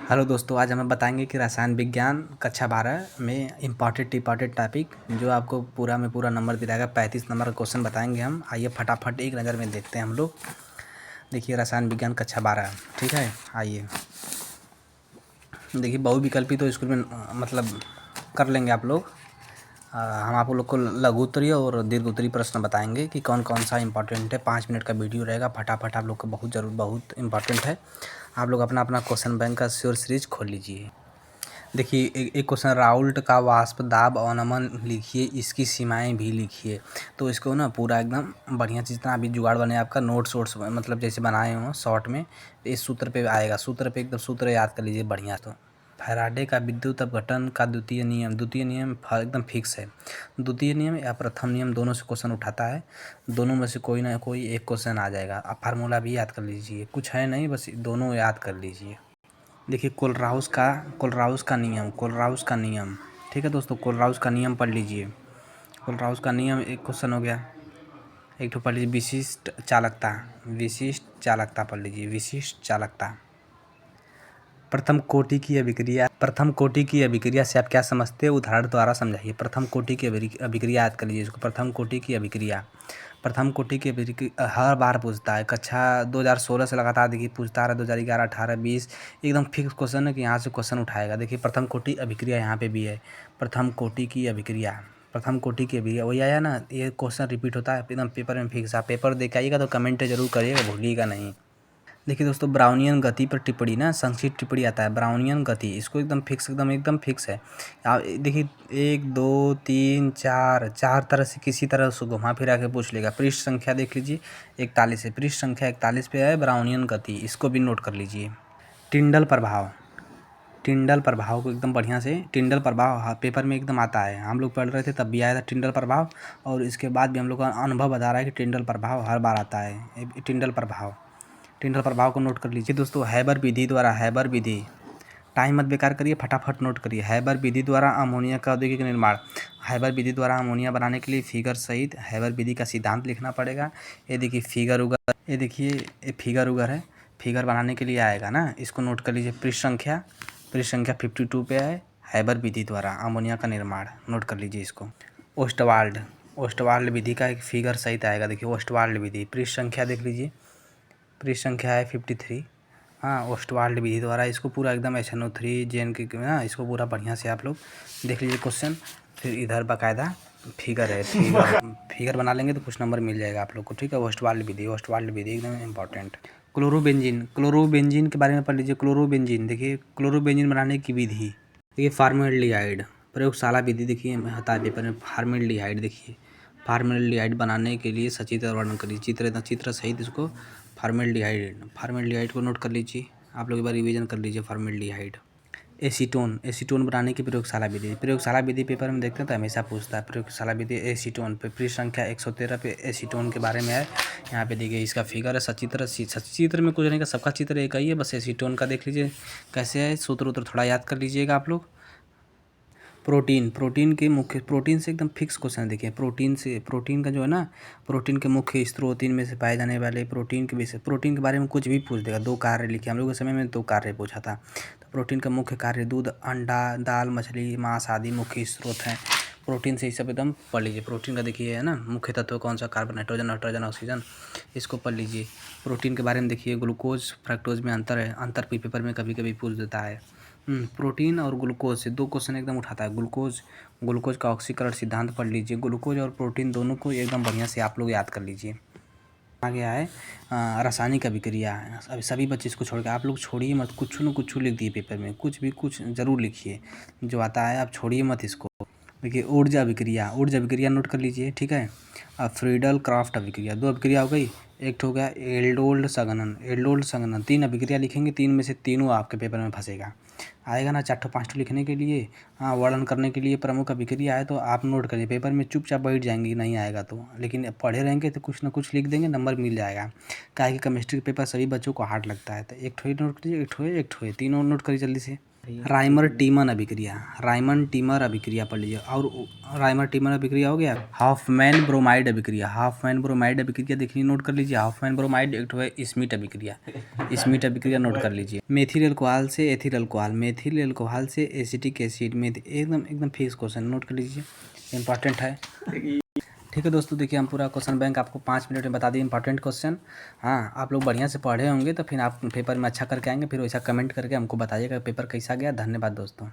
Hello दोस्तों, आज हमें बताएंगे कि रसायन विज्ञान कक्षा 12 में इम्पॉर्टेंट टॉपिक जो आपको पूरा में पूरा नंबर दिलाएगा। 35 नंबर का क्वेश्चन बताएंगे हम। आइए फटाफट एक नज़र में देखते हैं हम लोग। देखिए रसायन विज्ञान कक्षा 12, ठीक है। आइए देखिए, बहुविकल्पी तो स्कूल में मतलब कर लेंगे आप लोग। हम आप लोग को लघु उत्तरीय और दीर्घ उत्तरीय प्रश्न बताएंगे कि कौन कौन सा इंपॉर्टेंट है। 5 मिनट का वीडियो रहेगा। फटाफट आप लोग को बहुत इंपॉर्टेंट है। आप लोग अपना अपना क्वेश्चन बैंक का श्योर सीरीज खोल लीजिए। देखिए एक क्वेश्चन, राउल्ट का वाष्प दाब अवनमन लिखिए, इसकी सीमाएं भी लिखिए। तो इसको ना पूरा एकदम बढ़िया चीज़ ना अभी जुगाड़ बने आपका नोट्स वोट्स मतलब जैसे बनाए हों शॉर्ट में, इस सूत्र पे आएगा। सूत्र पे एकदम सूत्र याद कर लीजिए बढ़िया। तो फैराडे का विद्युत अपघटन का द्वितीय नियम एकदम फिक्स है। द्वितीय नियम या प्रथम नियम दोनों से क्वेश्चन उठाता है। दोनों में से कोई ना कोई एक क्वेश्चन आ जाएगा। आप फार्मूला भी याद कर लीजिए, कुछ है नहीं, बस दोनों याद कर लीजिए। देखिए कोलराउस का नियम, ठीक है दोस्तों। कोलराउस का नियम पढ़ लीजिए। कोलराउस का नियम एक क्वेश्चन हो गया। एक तो पढ़ लीजिए विशिष्ट चालकता पढ़ लीजिए। विशिष्ट चालकता, प्रथम कोटि की अभिक्रिया से आप क्या समझते हैं, उदाहरण द्वारा समझाइए। प्रथम कोटि की अभिक्रिया याद कर लीजिए इसको। प्रथम कोटि की अभिक्रिया हर बार पूछता है। कक्षा 2016 से लगातार देखिए पूछता रहा। 2011, 18, 20 एकदम फिक्स क्वेश्चन है कि यहाँ से क्वेश्चन उठाएगा। देखिए प्रथम कोटि अभिक्रिया यहाँ पे भी है। प्रथम कोटि की अभिक्रिया वही आया ना। ये क्वेश्चन रिपीट होता है एकदम पेपर में फिक्स। आप पेपर देख आइएगा तो कमेंट जरूर करिएगा, भूलिएगा नहीं। देखिए दोस्तों, ब्राउनियन गति पर टिप्पणी ना संक्षिप्त टिप्पणी आता है। ब्राउनियन गति इसको एकदम फिक्स है। आप देखिए 1 2 3 4 तरह से किसी तरह से घुमा फिरा के पूछ लेगा। पृष्ठ संख्या देख लीजिए 41 है। पृष्ठ संख्या 41 पे है ब्राउनियन गति, इसको भी नोट कर लीजिए। टिंडल प्रभाव को एकदम बढ़िया से, टिंडल प्रभाव पेपर में एकदम आता है। हम लोग पढ़ रहे थे तब भी आया था टिंडल प्रभाव, और इसके बाद भी हम लोग का अनुभव बता रहा है कि टिंडल प्रभाव हर बार आता है। टिंडल प्रभाव को नोट कर लीजिए दोस्तों। हैबर विधि, टाइम मत बेकार करिए, फटाफट नोट करिए। हैबर विधि द्वारा अमोनिया का औद्योगिक निर्माण। हैबर विधि द्वारा अमोनिया बनाने के लिए फिगर सहित हैबर विधि का सिद्धांत लिखना पड़ेगा। ये देखिए फिगर उगर है। फिगर बनाने के लिए आएगा ना, इसको नोट कर लीजिए। पृष्ठ संख्या 52 पे है। हैबर विधि द्वारा अमोनिया का निर्माण, नोट कर लीजिए इसको। ओस्टवाल्ड विधि का एक फिगर सहित आएगा। देखिए ओस्टवाल्ड विधि, पृष्ठ संख्या देख लीजिए। पृष्ठ संख्या है 53। हाँ, ओस्टवाल्ड विधि द्वारा इसको पूरा एकदम HNO3 जेन के ना इसको पूरा बढ़िया से आप लोग देख लीजिए क्वेश्चन। फिर इधर बाकायदा फिगर है। फिगर बना लेंगे तो कुछ नंबर मिल जाएगा आप लोग को, ठीक है। ओस्टवाल्ड विधि एकदम इम्पॉर्टेंट। क्लोरोबेंजीन के बारे में पढ़ लीजिए। देखिए क्लोरोबेंजीन बनाने की विधि। देखिए फार्मेल्डिहाइड, प्रयोगशाला विधि देखिए होता है पेपर में। फार्मेल्डिहाइड बनाने के लिए सचित्र वर्णन करिए। चित्र सहित इसको फार्मेल्डिहाइड को नोट कर लीजिए। आप लोग एक बार रिवीजन कर लीजिए। फार्मेल्डिहाइड। एसीटोन बनाने की प्रयोगशाला विधि पेपर में देखते हैं तो हमेशा पूछता है। प्रयोगशाला विधि एसीटोन पे, पृष्ठ संख्या 113 पे एसीटोन के बारे में है। यहाँ पे देखिए इसका फिगर है। सचित्र में कुछ नहीं का, सबका चित्र एक ही है, बस एसीटोन का देख लीजिए कैसे है। सूत्र थोड़ा याद कर लीजिएगा आप लोग। प्रोटीन से एकदम फिक्स क्वेश्चन। देखिए प्रोटीन का जो है ना, प्रोटीन के मुख्य स्रोत में से पाए जाने वाले प्रोटीन के बारे में कुछ भी पूछ देगा। 2 कार्य लिखे, हम लोग के समय में 2 कार्य पूछा था। तो प्रोटीन का मुख्य कार्य दूध, अंडा, दाल, मछली, मांस आदि मुख्य स्रोत हैं। प्रोटीन से ये सब एकदम पढ़ लीजिए। प्रोटीन का देखिए है ना, मुख्य तत्व कौन सा, कार्बन, नाइट्रोजन, ऑक्सीजन, इसको पढ़ लीजिए। प्रोटीन के बारे में देखिए ग्लूकोज फ्रक्टोज में अंतर है। अंतर भी पेपर में कभी कभी पूछ देता है। प्रोटीन और ग्लूकोज से 2 क्वेश्चन एकदम उठाता है। ग्लूकोज का ऑक्सीकरण सिद्धांत पढ़ लीजिए। ग्लूकोज और प्रोटीन दोनों को एकदम बढ़िया से आप लोग याद कर लीजिए। आ गया है रासायनिक अभिक्रिया। अभी सभी बच्चे इसको छोड़ के, आप लोग छोड़िए मत, कुछ न कुछ लिख दिए पेपर में, कुछ ज़रूर लिखिए जो आता है, आप छोड़िए मत इसको। देखिए ऊर्जा अभिक्रिया नोट कर लीजिए, ठीक है। फ्रीडल क्राफ्ट अभिक्रिया, 2 अभिक्रिया हो गई। एक हो गया एल्डोल्ड संघनन। 3 अभिक्रिया लिखेंगे, 3 में से तीनों आपके पेपर में फंसेगा। आएगा ना 4 5 लिखने के लिए। हाँ, वर्णन करने के लिए प्रमुख अभिक्रिया है तो आप नोट करिए। पेपर में चुपचाप बैठ जाएंगे नहीं आएगा तो, लेकिन पढ़े रहेंगे तो कुछ ना कुछ लिख देंगे, नंबर मिल जाएगा। क्या है कि केमिस्ट्री का पेपर सभी बच्चों को हार्ड लगता है। तो एक ठो ही नोट कीजिए, एक ठो है, तीनों नोट करिए जल्दी से। राइमर टीमर अभिक्रिया, राइमर टीमर अभिक्रिया पढ़ लीजिए। और राइमर टीमर अभिक्रिया हो गया। हॉफमैन ब्रोमाइड अभिक्रिया, हॉफमैन ब्रोमाइड अभिक्रिया देखिए, नोट कर लीजिए। हॉफमैन ब्रोमाइड एक तो है स्मिथ अभिक्रिया, स्मिथ अभिक्रिया नोट कर लीजिए। मेथिल अल्कोहल से एथिल अल्कोहल, मेथिल अल्कोहल से एसिटिक एसिड में, एकदम फिक्स क्वेश्चन नोट कर लीजिए, इंपॉर्टेंट है। ठीक है दोस्तों, देखिए हम पूरा क्वेश्चन बैंक आपको 5 मिनट में बता दिए, इंपॉर्टेंट क्वेश्चन। हाँ, आप लोग बढ़िया से पढ़े होंगे तो फिर आप पेपर में अच्छा करके आएंगे, फिर वैसा कमेंट करके हमको बताइएगा पेपर कैसा गया। धन्यवाद दोस्तों।